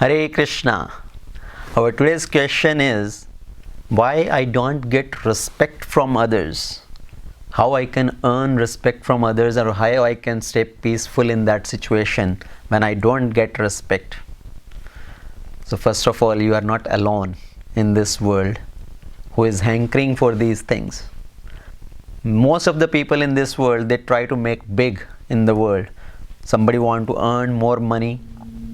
Hare Krishna. Our today's question is why I don't get respect from others. How I can earn respect from others, or how I can stay peaceful in that situation when I don't get respect. So first of all, you are not alone in this world who is hankering for these things. Most of the people in this world, they try to make big in the world. Somebody want to earn more money,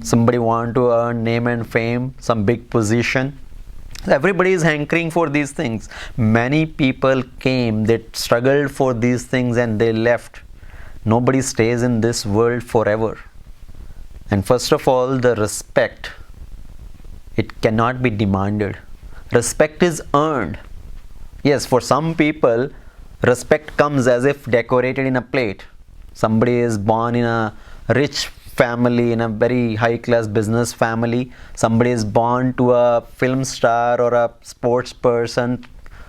somebody want to earn name and fame, some big position. Everybody is hankering for these things. Many people came, they struggled for these things and they left. Nobody stays in this world forever. And first of all, the respect, it cannot be demanded. Respect is earned. Yes, for some people, respect comes as if decorated in a plate. Somebody is born in a rich family, in a very high class business family. Somebody is born to a film star or a sports person,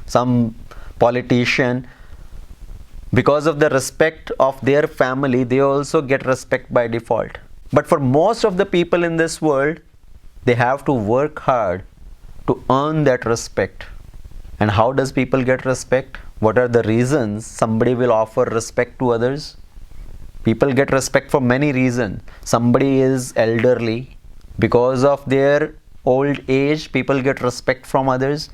some politician. Because of the respect of their family, they also get respect by default. But for most of the people in this world, they have to work hard to earn that respect. And how does people get respect? What are the reasons somebody will offer respect to others? People get respect for many reasons. Somebody is elderly. Because of their old age, people get respect from others.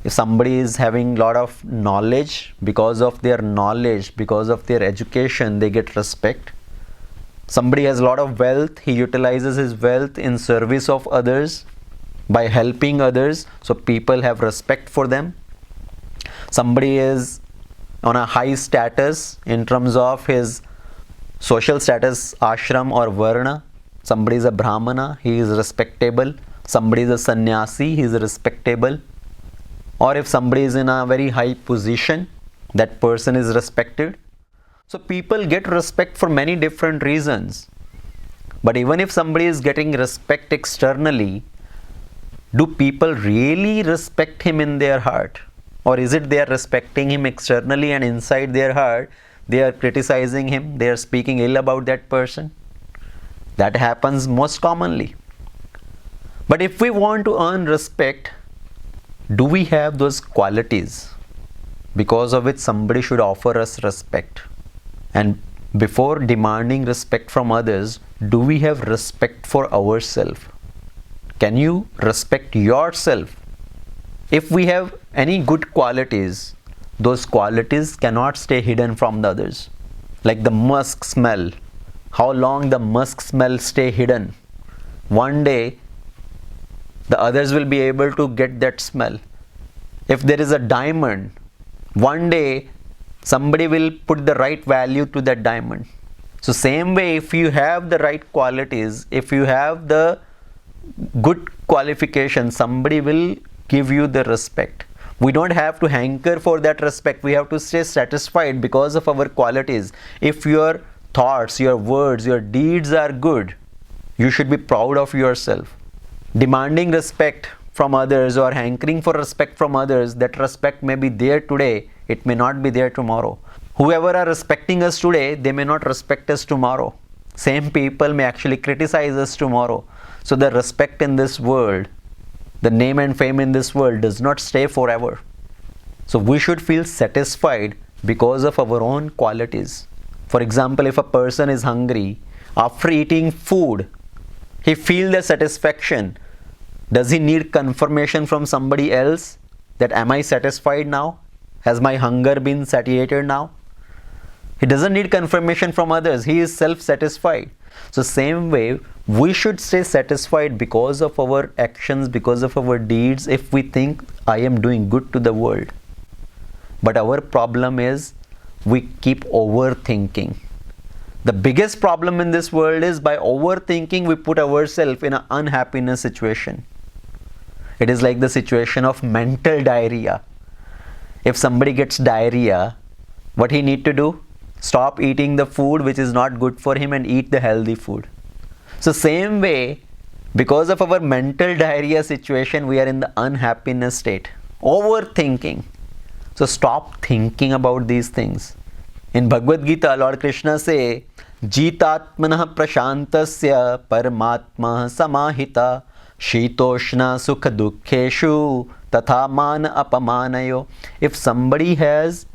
If somebody is having a lot of knowledge, because of their knowledge, because of their education, they get respect. Somebody has a lot of wealth. He utilizes his wealth in service of others by helping others. So people have respect for them. Somebody is on a high status in terms of his social status, ashram or varna. Somebody is a brahmana, he is respectable. Somebody is a sannyasi, he is respectable. Or if somebody is in a very high position, that person is respected. So people get respect for many different reasons. But even if somebody is getting respect externally, do people really respect him in their heart? Or is it they are respecting him externally and inside their heart they are criticizing him, they are speaking ill about that person? That happens most commonly. But if we want to earn respect, do we have those qualities because of which somebody should offer us respect? And before demanding respect from others, do we have respect for ourselves? Can you respect yourself? If we have any good qualities, those qualities cannot stay hidden from the others. Like the musk smell. How long the musk smell stay hidden? One day, the others will be able to get that smell. If there is a diamond, one day, somebody will put the right value to that diamond. So same way, if you have the right qualities, if you have the good qualifications, somebody will give you the respect. We don't have to hanker for that respect. We have to stay satisfied because of our qualities. If your thoughts, your words, your deeds are good, you should be proud of yourself. Demanding respect from others or hankering for respect from others, that respect may be there today, it may not be there tomorrow. Whoever are respecting us today, they may not respect us tomorrow. Same people may actually criticize us tomorrow. So the respect in this world, the name and fame in this world does not stay forever. So we should feel satisfied because of our own qualities. For example, if a person is hungry, after eating food, he feels the satisfaction. Does he need confirmation from somebody else that am I satisfied now? Has my hunger been satiated now? He doesn't need confirmation from others. He is self-satisfied. So same way, we should stay satisfied because of our actions, because of our deeds, if we think I am doing good to the world. But our problem is we keep overthinking. The biggest problem in this world is by overthinking we put ourselves in an unhappiness situation. It is like the situation of mental diarrhea. If somebody gets diarrhea, what he need to do? Stop eating the food which is not good for him and eat the healthy food. So same way, because of our mental diarrhea situation, we are in the unhappiness state. Overthinking. So stop thinking about these things. In Bhagavad Gita, Lord Krishna say, जीतात्मनः प्रशान्तस्य परमात्मा समाहिता शीतोष्ण सुख दुखेषु तथा मान अपमानयो. If somebody has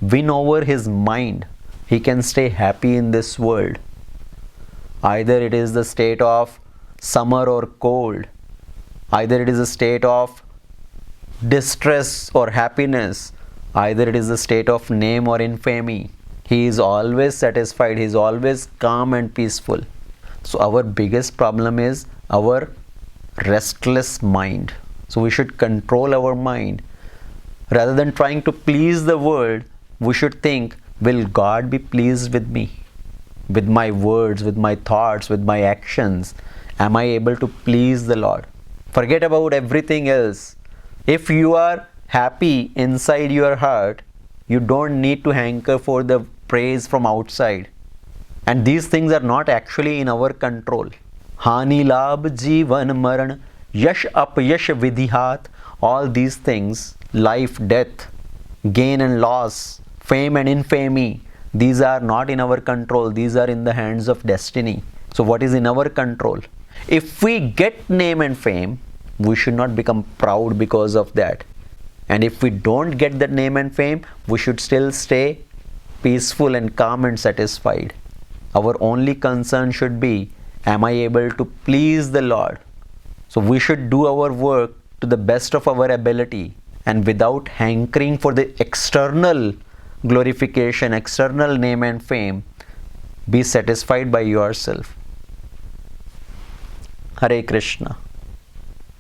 win over his mind, he can stay happy in this world. Either it is the state of summer or cold, either it is a state of distress or happiness, either it is a state of name or infamy. He is always satisfied, he is always calm and peaceful. So our biggest problem is our restless mind. So we should control our mind. Rather than trying to please the world, we should think, will God be pleased with me? With my words, with my thoughts, with my actions? Am I able to please the Lord? Forget about everything else. If you are happy inside your heart, you don't need to hanker for the praise from outside. And these things are not actually in our control. Hani labh jeevan maran, yash apyash vidhihat, all these things, life, death, gain and loss, fame and infamy, these are not in our control. These are in the hands of destiny. So what is in our control? If we get name and fame, we should not become proud because of that. And if we don't get that name and fame, we should still stay peaceful and calm and satisfied. Our only concern should be, am I able to please the Lord? So we should do our work to the best of our ability and without hankering for the external glorification, external name and fame. Be satisfied by yourself. Hare Krishna.